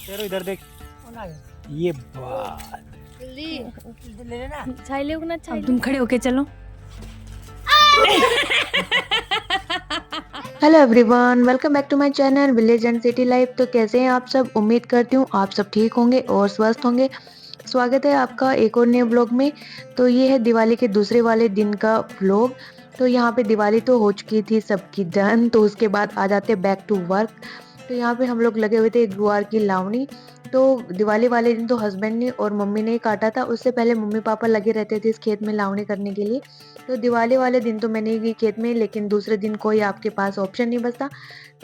तेरे इधर देख। ये बात जल्दी ले लेना। छाई ना छाई। तुम खड़े होके चलो। Hello everyone, welcome back to my channel village and city life. तो कैसे हैं आप सब? उम्मीद करती हूँ आप सब ठीक होंगे और स्वस्थ होंगे। स्वागत है आपका एक और नए व्लॉग में। तो ये है दिवाली के दूसरे वाले दिन का व्लॉग। तो यहाँ पे दिवाली तो हो चुकी थी सबकी डन, तो उसके बाद आ जाते बैक टू वर्क। तो यहाँ पे हम लोग लगे हुए थे गुआर की लावनी। तो दिवाली वाले दिन तो हस्बैंड ने और मम्मी ने ही काटा था, उससे पहले मम्मी पापा लगे रहते थे इस खेत में लावनी करने के लिए। तो दिवाली वाले दिन तो मैं नहीं गई खेत में, लेकिन दूसरे दिन कोई आपके पास ऑप्शन नहीं बचता।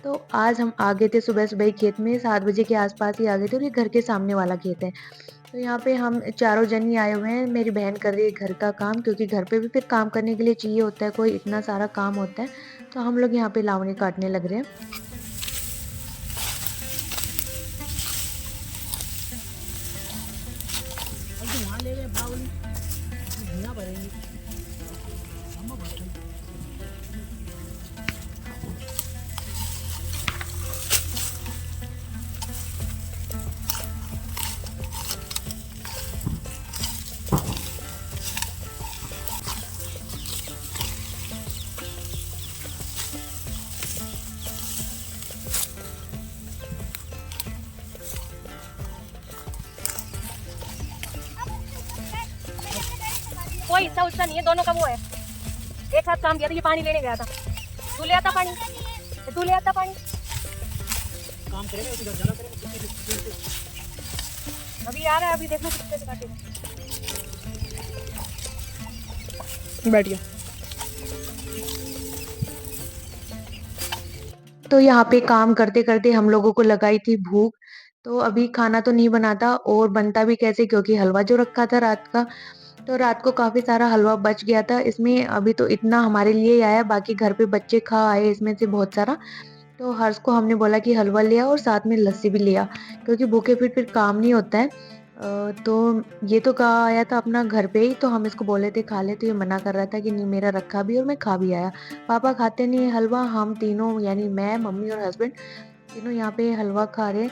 तो आज हम आ गए थे सुबह सुबह ही खेत में, 7 बजे के आसपास ही आ गए थे और ये घर के सामने वाला खेत है। तो यहाँ पे हम चारों जन ही आए हुए हैं। मेरी बहन कर रही है घर का काम, क्योंकि घर पे भी फिर काम करने के लिए चाहिए होता है, कोई इतना सारा काम होता है। तो हम लोग यहाँ पे लावनी काटने लग रहे हैं। कोई हिस्सा उसका नहीं है, दोनों का वो है। एक साथ काम किया था, ये पानी लेने गया था। तू ले आता पानी, तू ले आता पानी। काम करेगा उधर जाना करेगा। अभी आ रहा है, अभी देखना कितने से काटेगा। बैठ गया। तो यहाँ पे काम करते करते हम लोगों को लगाई थी भूख। तो अभी खाना तो नहीं बनाता और बनता भी कैसे, क्योंकि हलवा जो रखा था रात का, तो रात को काफी सारा हलवा बच गया था। इसमें अभी तो इतना हमारे लिए ही आया, बाकी घर पे बच्चे खा आए इसमें से बहुत सारा। तो हर्ष को हमने बोला कि हलवा लिया और साथ में लस्सी भी लिया, क्योंकि भूखे फिर काम नहीं होता है। तो ये तो कहा आया था अपना घर पे ही, तो हम इसको बोले थे खा ले, तो ये मना कर रहा था कि नहीं, मेरा रखा भी और मैं खा भी आया। पापा खाते नहीं है हलवा, हम तीनों यानी मैं, मम्मी और हस्बैंड तीनों यहाँ पे हलवा खा रहे हैं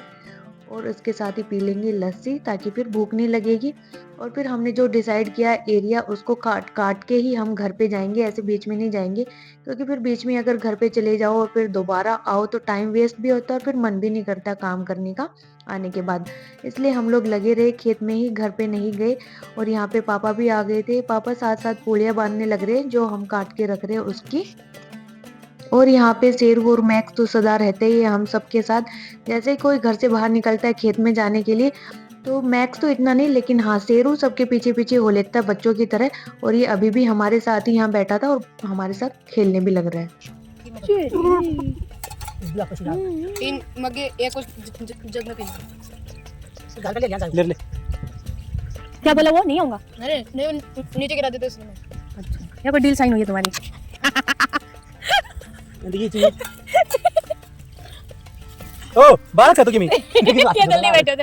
और इसके साथ ही पी लेंगे लस्सी, ताकि फिर भूख नहीं लगेगी। और फिर हमने जो डिसाइड किया एरिया, उसको काट काट के ही हम घर पे जाएंगे, ऐसे बीच में नहीं जाएंगे, क्योंकि फिर बीच में अगर घर पे चले जाओ और फिर दोबारा आओ तो टाइम वेस्ट भी होता है और फिर मन भी नहीं करता काम करने का आने के बाद। इसलिए हम लोग लगे रहे खेत में ही, घर पे नहीं गए। और यहाँ पे पापा भी आ गए थे, पापा साथ साथ पूड़ियाँ बांधने लग रहे हैं जो हम काट के रख रहे हैं उसकी। और यहाँ पे शेरू और मैक्स तो सदा रहते ही हम सबके साथ। जैसे ही कोई घर से बाहर निकलता है खेत में जाने के लिए, तो मैक्स तो इतना नहीं, लेकिन हाँ शेरू सबके पीछे पीछे हो लेता है बच्चों की तरह। और ये अभी भी हमारे साथ ही यहाँ बैठा था और हमारे साथ खेलने भी लग रहा है। तीन मगे एक उस जग में पीना। ले ले। क्या बोला वो? नहीं होगा। अरे नहीं, नीचे गिरा देते उसने। अच्छा, यहाँ पर डील साइन हुई है तुम्हारी। ये चाहिए। ओ बात कर तो कि मैं क्या जल्दी बैठे थे,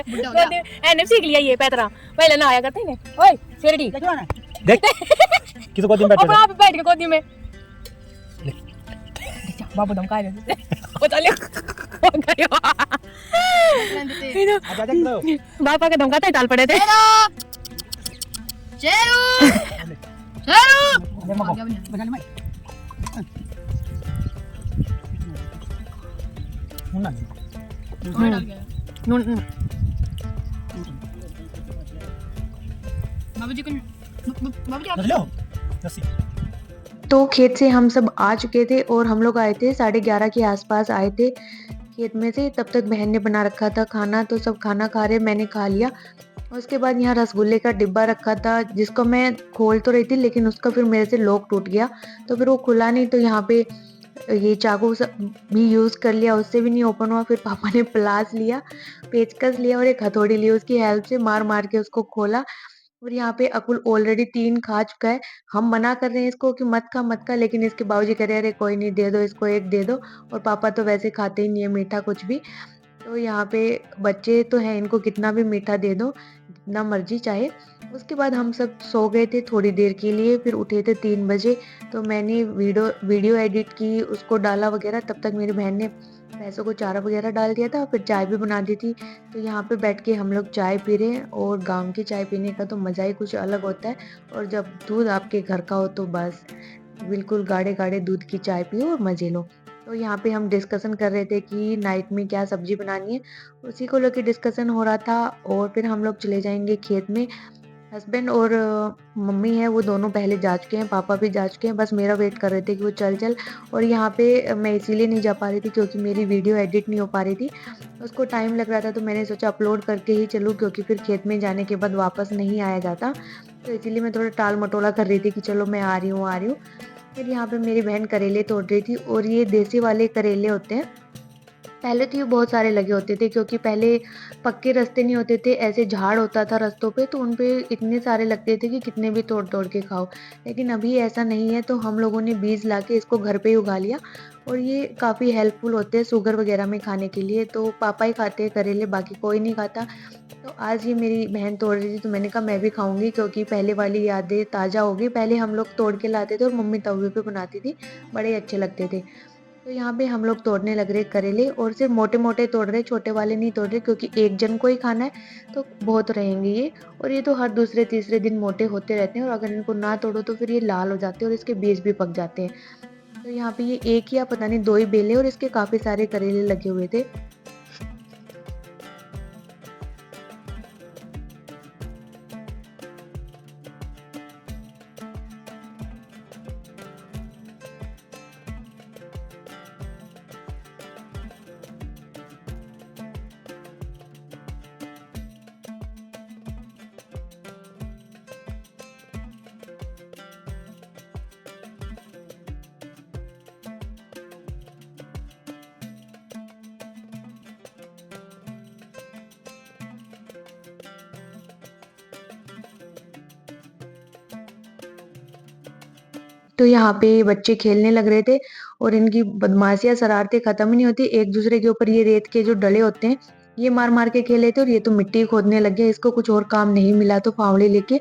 एने सीख लिया ये पैतरा, पहले ना आया करते हैं। ओए शेरडी देख किसी को दिन बैठ अब आप बैठ के गोदी में बाबू धमका रहे वो चले बापा के धमकाते टाल पड़े थे। शेरू शेरू बाबूजी को बाबूजी लो लस्सी। तो खेत से हम सब आ चुके थे और हम लोग आए थे 11:30 के आसपास आए थे खेत में से। तब तक बहन ने बना रखा था खाना, तो सब खाना खा रहे, मैंने खा लिया। और उसके बाद यहाँ रसगुल्ले का डिब्बा रखा था, जिसको मैं खोल तो रही थी, लेकिन उसका फिर मेरे से लॉक टूट गया, तो फिर वो खुला नहीं। तो यहाँ पे ये चाकू भी यूज़ कर लिया, उससे भी नहीं ओपन हुआ। फिर पापा ने प्लास लिया, पेचकस लिया और एक हथौड़ी ली, उसकी हेल्प से मार मार के उसको खोला। और यहाँ पे अकुल ऑलरेडी 3 खा चुका है। हम मना कर रहे हैं इसको कि मत खा मत खा, लेकिन इसके बाबूजी कह रहे हैं अरे कोई नहीं, दे दो इसको, एक दे दो। और पापा तो वैसे खाते ही नहीं है मीठा कुछ भी। तो यहाँ पे बच्चे तो हैं, इनको कितना भी मीठा दे दो, जितना मर्जी चाहे। उसके बाद हम सब सो गए थे थोड़ी देर के लिए, फिर उठे थे 3 बजे। तो मैंने वीडियो एडिट की, उसको डाला वगैरह। तब तक मेरी बहन ने भैंसों को चारा वगैरह डाल दिया था, फिर चाय भी बना दी थी। तो यहाँ पे बैठ के हम लोग चाय पी रहे हैं और गाँव की चाय पीने का तो मज़ा ही कुछ अलग होता है। और जब दूध आपके घर का हो तो बस बिल्कुल गाढ़े-गाढ़े दूध की चाय पियो और मज़े लो। तो यहाँ पे हम डिस्कशन कर रहे थे कि नाइट में क्या सब्ज़ी बनानी है, उसी को लेके डिस्कशन हो रहा था। और फिर हम लोग चले जाएँगे खेत में। हस्बैंड और मम्मी है वो दोनों पहले जा चुके हैं, पापा भी जा चुके हैं, बस मेरा वेट कर रहे थे कि वो चल। और यहाँ पे मैं इसीलिए नहीं जा पा रही थी क्योंकि मेरी वीडियो एडिट नहीं हो पा रही थी। उसको टाइम लग रहा था तो मैंने सोचा अपलोड करके ही चलूँ, क्योंकि फिर खेत में जाने के बाद वापस नहीं आया जाता। तो इसीलिए मैं थोड़ा टाल-मटोला कर रही थी कि चलो मैं आ रही हूँ, आ रही हूँ। फिर यहाँ पे मेरी बहन करेले तोड़ रही थी और ये देसी वाले करेले होते हैं। पहले तो ये बहुत सारे लगे होते थे क्योंकि पहले पक्के रास्ते नहीं होते थे, ऐसे झाड़ होता था रास्तों पे, तो उन पे इतने सारे लगते थे कि कितने भी तोड़-तोड़ के खाओ। लेकिन अभी ऐसा नहीं है, तो हम लोगों ने बीज लाके इसको घर पे ही उगा लिया और ये काफ़ी हेल्पफुल होते हैं शुगर वगैरह में खाने के लिए। तो पापा ही खाते हैं करेले, बाकी कोई नहीं खाता। तो आज ये मेरी बहन तोड़ रही थी तो मैंने कहा मैं भी खाऊँगी, क्योंकि पहले वाली यादें ताज़ा हो गई। पहले हम लोग तोड़ के लाते थे और मम्मी तवे पे बनाती थी, बड़े अच्छे लगते थे। तो यहाँ पे हम लोग तोड़ने लग रहे करेले और सिर्फ मोटे-मोटे तोड़ रहे, छोटे वाले नहीं तोड़ रहे, क्योंकि एक जन को ही खाना है तो बहुत रहेंगे ये। और ये तो हर दूसरे तीसरे दिन मोटे होते रहते हैं और अगर इनको ना तोड़ो तो फिर ये लाल हो जाते हैं और इसके बीज भी पक जाते हैं। तो यहाँ पे ये एक या पता नहीं 2 ही बेले और इसके काफ़ी सारे करेले लगे हुए थे। तो यहाँ पे बच्चे खेलने लग रहे थे और इनकी बदमाशियाँ, शरारतें खत्म ही नहीं होती। एक दूसरे के ऊपर ये रेत के जो डले होते हैं, ये मार-मार के खेल रहे थे और ये तो मिट्टी खोदने लग गया। इसको कुछ और काम नहीं मिला तो फावड़े लेके,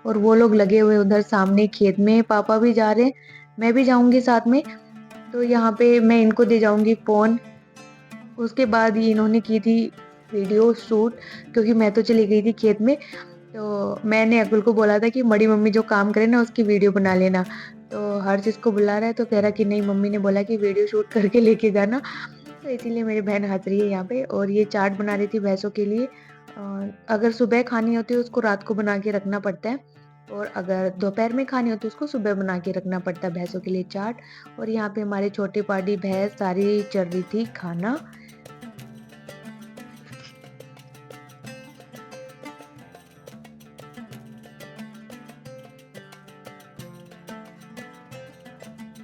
और वो लोग लगे हुए उधर सामने खेत में। पापा भी जा रहे हैं, मैं भी जाऊँगी साथ में। तो यहाँ पे मैं इनको दे जाऊँगी फ़ोन। उसके बाद ये इन्होंने की थी वीडियो शूट, क्योंकि मैं तो चली गई थी खेत में। तो मैंने अकुल को बोला था कि बड़ी मम्मी जो काम करे ना उसकी वीडियो बना लेना। तो हर्ष इसको बुला रहा है तो कह रहा कि नहीं, मम्मी ने बोला कि वीडियो शूट करके लेके जाना। तो इसीलिए मेरी बहन हँस रही है यहाँ पे। और ये चाट बना रही थी भैंसों के लिए। अगर सुबह खानी होती है उसको रात को बना के रखना पड़ता है, और अगर दोपहर में खानी होती है उसको सुबह बना के रखना पड़ता है भैंसों के लिए चाट। और यहाँ पे हमारे छोटे पाडी भैंस सारी चल रही थी खाना।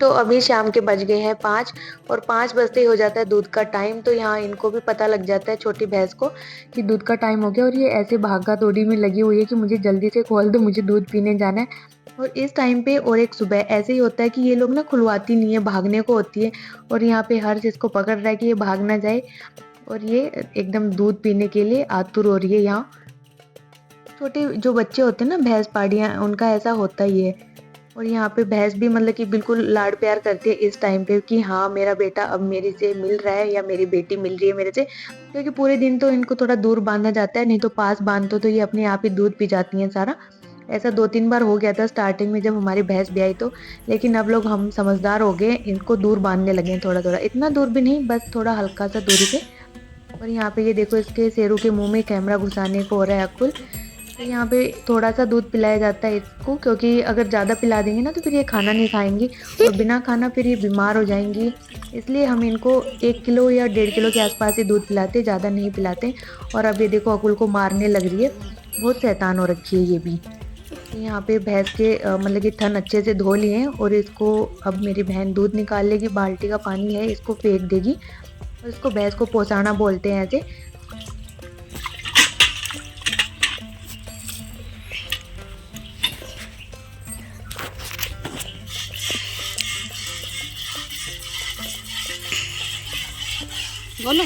तो अभी शाम के बज गए हैं 5 और 5 बजते ही हो जाता है दूध का टाइम। तो यहाँ इनको भी पता लग जाता है, छोटी भैंस को, कि दूध का टाइम हो गया और ये ऐसे भागा-दौड़ी में लगी हुई है कि मुझे जल्दी से खोल दो, मुझे दूध पीने जाना है। और इस टाइम पे और एक सुबह ऐसे ही होता है कि ये लोग ना खुलवाती नहीं है, भागने को होती है। और यहाँ पे हर्ष इसको पकड़ रहा है कि ये भाग ना जाए, और ये एकदम दूध पीने के लिए आतुर हो रही है यहाँ। छोटे जो बच्चे होते हैं ना भैंस पाड़ियाँ, उनका ऐसा होता ही है। और यहाँ पे भैंस भी मतलब कि बिल्कुल लाड प्यार करती है इस टाइम पे कि हाँ मेरा बेटा अब मेरे से मिल रहा है या मेरी बेटी मिल रही है मेरे से। क्योंकि पूरे दिन तो इनको थोड़ा दूर बांधा जाता है, नहीं तो पास बांध तो ये अपने आप ही दूध पी जाती हैं सारा। ऐसा 2-3 बार हो गया था स्टार्टिंग में जब हमारी भैंस ब्याई तो। लेकिन अब लोग हम समझदार हो गए, इनको दूर बांधने लगे हैं थोड़ा-थोड़ा, इतना दूर भी नहीं, बस थोड़ा हल्का सा दूरी पे। और यहाँ पे ये देखो इसके शेरू के मुँह में कैमरा घुसाने को हो रहा है अकुल। तो यहाँ पे थोड़ा सा दूध पिलाया जाता है इसको, क्योंकि अगर ज़्यादा पिला देंगे ना तो फिर ये खाना नहीं खाएंगी और बिना खाना फिर ये बीमार हो जाएंगी। इसलिए हम इनको 1 किलो या 1.5 किलो के आसपास ही दूध पिलाते, ज़्यादा नहीं पिलाते। और अब ये देखो अकुल को मारने लग रही है, बहुत शैतान हो रखी है ये भी। तो यहाँ पे भैंस के मतलब कि थन अच्छे से धो लिए हैं और इसको अब मेरी बहन दूध निकाल लेगी, बाल्टी का पानी है इसको फेंक देगी। और इसको भैंस को पोसाना बोलते हैं ऐसे। बोलो।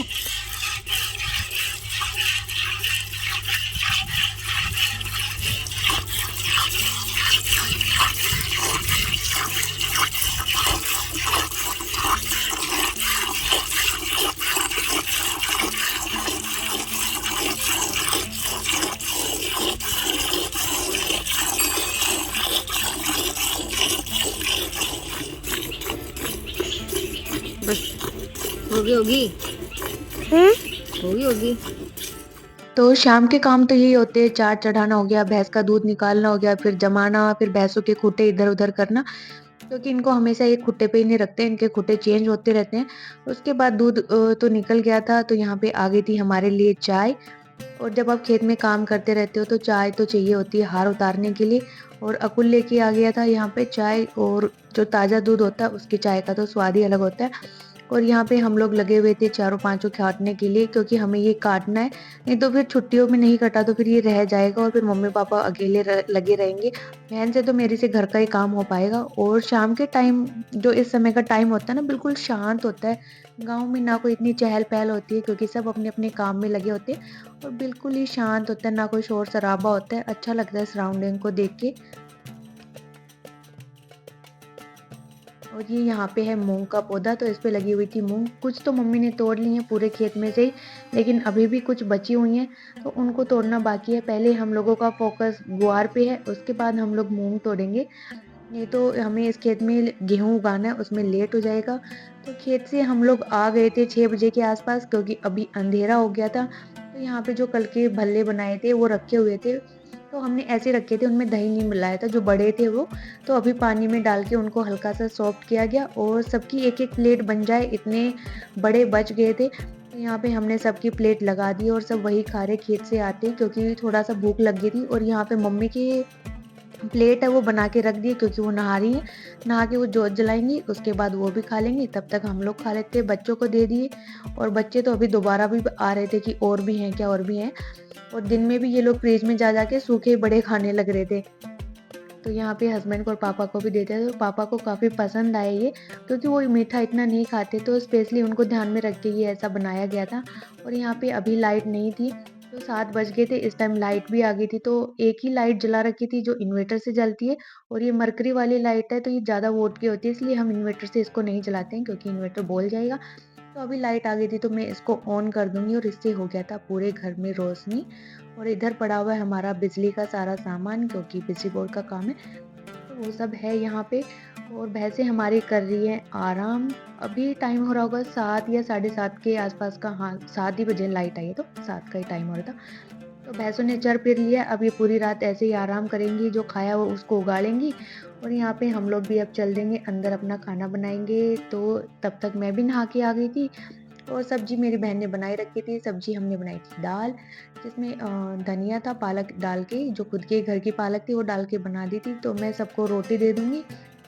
होगी होगी होगी होगी। तो शाम के काम तो यही होते हैं, चाट चढ़ाना हो गया, भैंस का दूध निकालना हो गया, फिर जमाना, फिर भैंसों के खूँटे इधर-उधर करना, क्योंकि इनको हमेशा एक खूँटे पे ही नहीं रखते, इनके खूँटे चेंज होते रहते हैं। उसके बाद दूध तो निकल गया था, तो यहाँ पे आ गई थी हमारे लिए चाय। और जब आप खेत में काम करते रहते हो तो चाय तो चाहिए होती है हार उतारने के लिए, और अकुल लेके आ गया था यहाँ पे चाय, और जो ताज़ा दूध होता है उसकी चाय का तो स्वाद ही अलग होता है। और यहाँ पे हम लोग लगे हुए थे चारों पाँचों काटने के लिए, क्योंकि हमें ये काटना है, नहीं तो फिर छुट्टियों में नहीं कटा तो फिर ये रह जाएगा और फिर मम्मी-पापा अकेले लगे रहेंगे। बहन से तो मेरे से घर का ही काम हो पाएगा। और शाम के टाइम जो इस समय का टाइम होता है ना, बिल्कुल शांत होता है। गाँव में ना कोई इतनी चहल-पहल होती है, क्योंकि सब अपने-अपने काम में लगे होते हैं, और बिल्कुल ही शांत होता है, ना कोई शोर-शराबा होता है। अच्छा लगता है सराउंडिंग को देख के। और ये यहाँ पे है मूँग का पौधा, तो इस पे लगी हुई थी मूँग। कुछ तो मम्मी ने तोड़ ली हैं पूरे खेत में से ही, लेकिन अभी भी कुछ बची हुई हैं, तो उनको तोड़ना बाकी है। पहले हम लोगों का फ़ोकस ग्वार पे है, उसके बाद हम लोग मूँग तोड़ेंगे। नहीं तो हमें इस खेत में गेहूँ उगाना है, उसमें लेट हो जाएगा। तो खेत से हम लोग आ गए थे 6 बजे के आस-पास, क्योंकि अभी अंधेरा हो गया था। तो यहाँ पे जो कल के भल्ले बनाए थे वो रखे हुए थे, तो हमने ऐसे रखे थे, उनमें दही नहीं मिलाया था, जो बड़े थे वो। तो अभी पानी में डाल के उनको हल्का-सा सॉफ्ट किया गया, और सबकी एक-एक प्लेट बन जाए इतने बड़े बच गए थे। तो यहाँ पे हमने सबकी प्लेट लगा दी और सब वही खा रहे खेत से आते, क्योंकि थोड़ा-सा भूख लग गई थी। और यहाँ पे मम्मी की प्लेट है वो बना के रख दी है, क्योंकि वो नहा रही हैं। नहा के वो जोत जलाएँगी, उसके बाद वो भी खा लेंगी, तब तक हम लोग खा लेते हैं, बच्चों को दे दिए। और बच्चे तो अभी दोबारा भी आ रहे थे कि और भी हैं क्या, और भी हैं। और दिन में भी ये लोग फ्रिज में जा के सूखे बड़े खाने लग रहे थे। तो यहाँ पे हस्बैंड को और पापा को भी देते हैं, तो पापा को काफ़ी पसंद आए ये, क्योंकि वो मीठा इतना नहीं खाते, तो स्पेशली उनको ध्यान में रख के ये ऐसा बनाया गया था। और यहाँ पे अभी लाइट नहीं थी, तो 7 बज गए थे, इस टाइम लाइट भी आ गई थी, तो एक ही लाइट जला रखी थी जो इन्वर्टर से जलती है, और ये मरकरी वाली लाइट है, तो ये ज़्यादा वोट की होती है, इसलिए हम इन्वर्टर से इसको नहीं चलाते हैं, क्योंकि इन्वर्टर बोल जाएगा। तो अभी लाइट आ गई थी, तो मैं इसको ऑन कर दूँगी, और इससे हो गया था पूरे घर में रोशनी। और इधर पड़ा हुआ है हमारा बिजली का सारा सामान, क्योंकि बिजली बोर्ड का काम है, तो वो सब है यहाँ पे। और भैंसें हमारी कर रही हैं आराम। अभी टाइम हो रहा होगा 7 या साढ़े 7 के आसपास का, हाँ 7 ही बजे लाइट आई है, तो 7 का ही टाइम हो रहा था। तो भैंसों ने चर फिर लिया, अब ये पूरी रात ऐसे ही आराम करेंगी, जो खाया वो उसको उगाड़ेंगी। और यहाँ पे हम लोग भी अब चल देंगे अंदर, अपना खाना बनाएँगे। तो तब तक मैं भी नहा के आ गई थी, और सब्ज़ी मेरी बहन ने बनाई रखी थी। सब्ज़ी हमने बनाई थी दाल, जिसमें धनिया था, पालक डाल के, जो खुद के घर की पालक थी वो डाल के बना दी थी। तो मैं सबको रोटी दे दूँगी,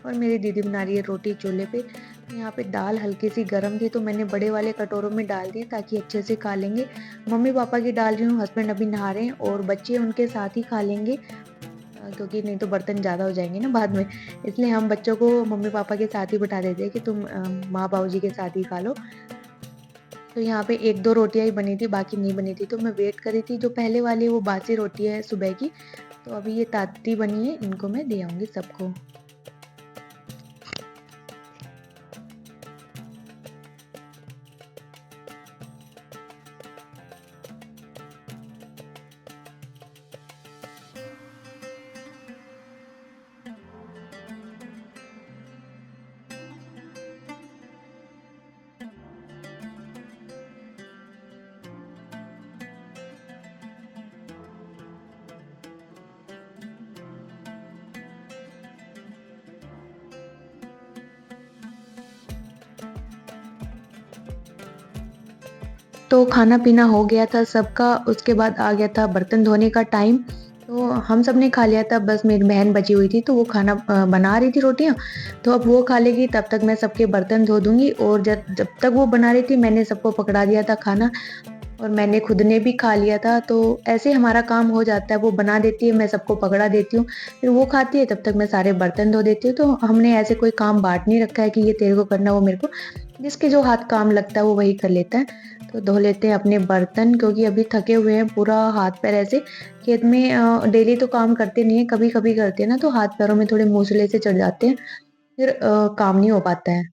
और मेरी दीदी बना रही है रोटी चूल्हे पे। यहाँ पे दाल हल्की-सी गरम थी, तो मैंने बड़े वाले कटोरों में डाल दी, ताकि अच्छे से खा लेंगे। मम्मी-पापा की डाल रही हूँ, हस्बैंड अभी नहा रहे हैं, और बच्चे उनके साथ ही खा लेंगे, क्योंकि नहीं तो बर्तन ज़्यादा हो जाएँगे ना बाद में। इसलिए हम बच्चों को मम्मी-पापा के साथ ही बिठा देते हैं कि तुम माँ-बाबूजी के साथ ही खा लो। तो यहाँ पे 1-2 रोटियाँ ही बनी थी, बाकी नहीं बनी थी, तो मैं वेट कर रही थी। जो पहले वाली वो बासी रोटी है सुबह की, तो अभी ये ताज़ी बनी है, इनको मैं दे आऊँगी सबको। तो खाना-पीना हो गया था सबका, उसके बाद आ गया था बर्तन धोने का टाइम। तो हम सब ने खा लिया था, बस मेरी बहन बची हुई थी, तो वो खाना बना रही थी रोटियाँ, तो अब वो खा लेगी, तब तक मैं सबके बर्तन धो दूँगी। और जब जब तक वो बना रही थी, मैंने सबको पकड़ा दिया था खाना, और मैंने खुद ने भी खा लिया था। तो ऐसे हमारा काम हो जाता है, वो बना देती है, मैं सबको पकड़ा देती हूँ, फिर वो खाती है, तब तक मैं सारे बर्तन धो देती हूँ। तो हमने ऐसे कोई काम बाँट नहीं रखा है कि ये तेरे को करना, वो मेरे को। जिसके जो हाथ काम लगता है वो वही कर लेता है। तो धो लेते हैं अपने बर्तन, क्योंकि अभी थके हुए हैं, पूरा हाथ-पैर ऐसे खेत में डेली तो काम करते नहीं हैं, कभी-कभी करते हैं ना, तो हाथ-पैरों में थोड़े मूसले से चढ़ जाते हैं, फिर काम नहीं हो पाता है।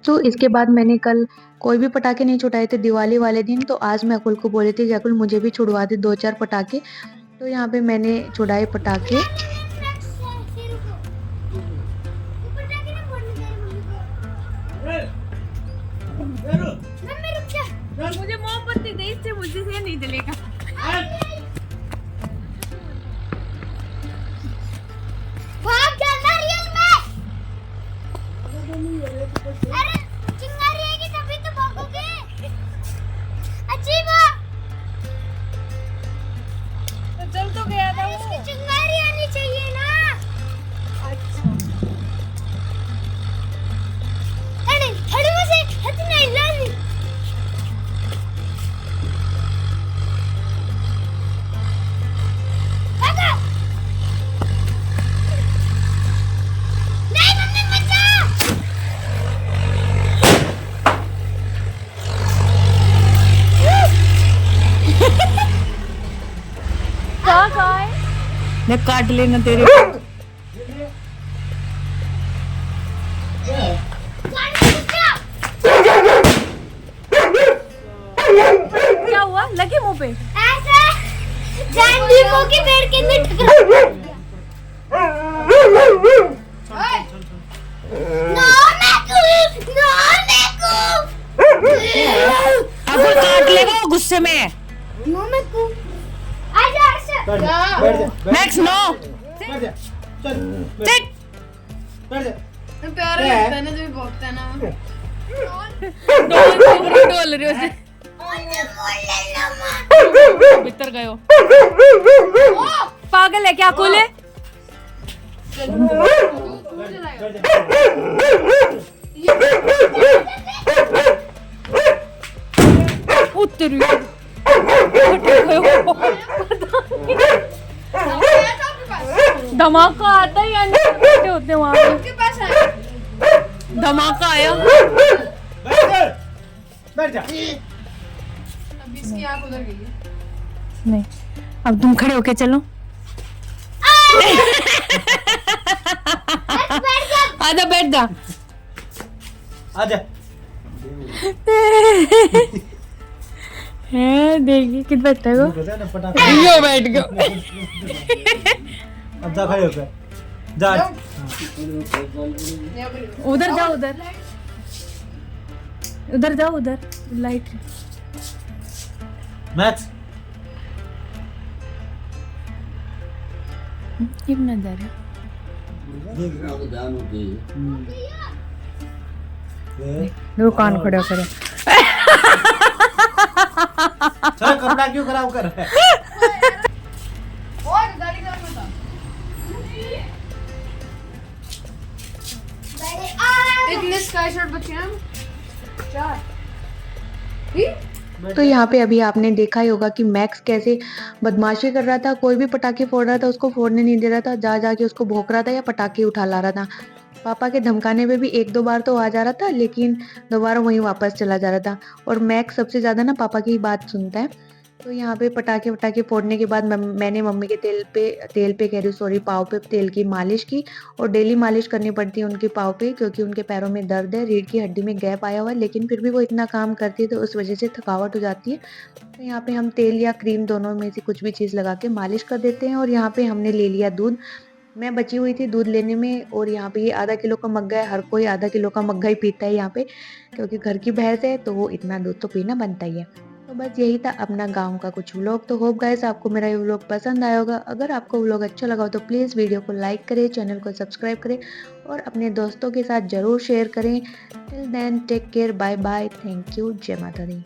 दोस्तों इसके बाद मैंने कल कोई भी पटाखे नहीं छुड़ाए थे दिवाली वाले दिन, तो आज मैं अकुल को बोली थी कि अकुल मुझे भी छुड़वा दे 2-4 पटाखे। तो यहाँ पे मैंने छुड़ाए पटाखे। मुझे मोमबत्ती दे, इससे मुझे से नहीं जलेगा। भाग जाना रियल में। अरे चिंगारी आएगी तभी तो भागोगे। अच्छी बात। तो चल तो गया था वो। इसकी चिंगारी आनी चाहिए ना। अच्छा अरे थोड़ी मुझे हद नहीं लानी। भागो। नहीं मम्मी मत जाओ। कहाँ है? मैं काट लेना तेरे गाड़ी रुक जा। क्या हुआ? लगी मुंह पे? ऐसे जान लीमो के पेड़ के अंदर टकरा। नो अब काट लेगा वो गुस्से में। मैं को आजा आजा। बैठ जा, बैठ जा, मैक्स नो। बैठ जा, चल, सिट। बैठ जा। प्यार लगता है ना जब भौंकता है ना। डोल रहे हो से भीतर गए हो। पागल है क्या? कुल है उतरी धमाका आता ही नहीं होते वहां पे। धमाका आया। बैठ जा। अब इसकी आंख उधर गई है। नहीं अब तुम खड़े होके चलो। आजा बैठ जा। आजा। है देखिए कितना बैठा है वो। पटाखा यो बैठ गया। अब जा खड़े होकर जा। उधर जाओ उधर उधर जाओ उधर लाइट मैक्स क्यों ना जा रहा? दो कान खड़े करे। सर कपड़ा क्यों खराब कर रहा है? और गाड़ी का मत। इतने स्काई शॉट बचे हैं 4। तो यहाँ पे अभी आपने देखा ही होगा कि मैक्स कैसे बदमाशी कर रहा था। कोई भी पटाखे फोड़ रहा था उसको फोड़ने नहीं दे रहा था, जा जाके उसको भौंक रहा था या पटाखे उठा ला रहा था। पापा के धमकाने पे भी 1-2 बार तो आ जा रहा था, लेकिन दोबारा वहीं वापस चला जा रहा था। और मैक्स सबसे ज़्यादा ना पापा की बात सुनता है। तो यहाँ पे पटाखे फोड़ने के बाद मैंने मम्मी के तेल पे कह रही हूँ सॉरी, पाँव पे तेल की मालिश की। और डेली मालिश करनी पड़ती है उनके पाँव पे, क्योंकि उनके पैरों में दर्द है, रीढ़ की हड्डी में गैप आया हुआ है। लेकिन फिर भी वो इतना काम करती है तो उस वजह से थकावट हो जाती है। तो यहाँ पे हम तेल या क्रीम दोनों में से कुछ भी चीज़ लगा के मालिश कर देते हैं। और यहाँ पे हमने ले लिया दूध। मैं बची हुई थी दूध लेने में, और यहाँ पे ये आधा किलो का मग्गा है। हर कोई आधा किलो का मग्गा ही पीता है यहाँ पे, क्योंकि घर की भैंस है तो वो इतना दूध तो पीना बनता ही है। तो बस यही था अपना गांव का कुछ व्लॉग। तो होप गाइस आपको मेरा ये व्लॉग पसंद आया होगा। अगर आपको व्लॉग अच्छा लगा हो तो प्लीज़ वीडियो को लाइक करें, चैनल को सब्सक्राइब करें और अपने दोस्तों के साथ ज़रूर शेयर करें। Till then take care, bye bye, thank you, जय माता दी।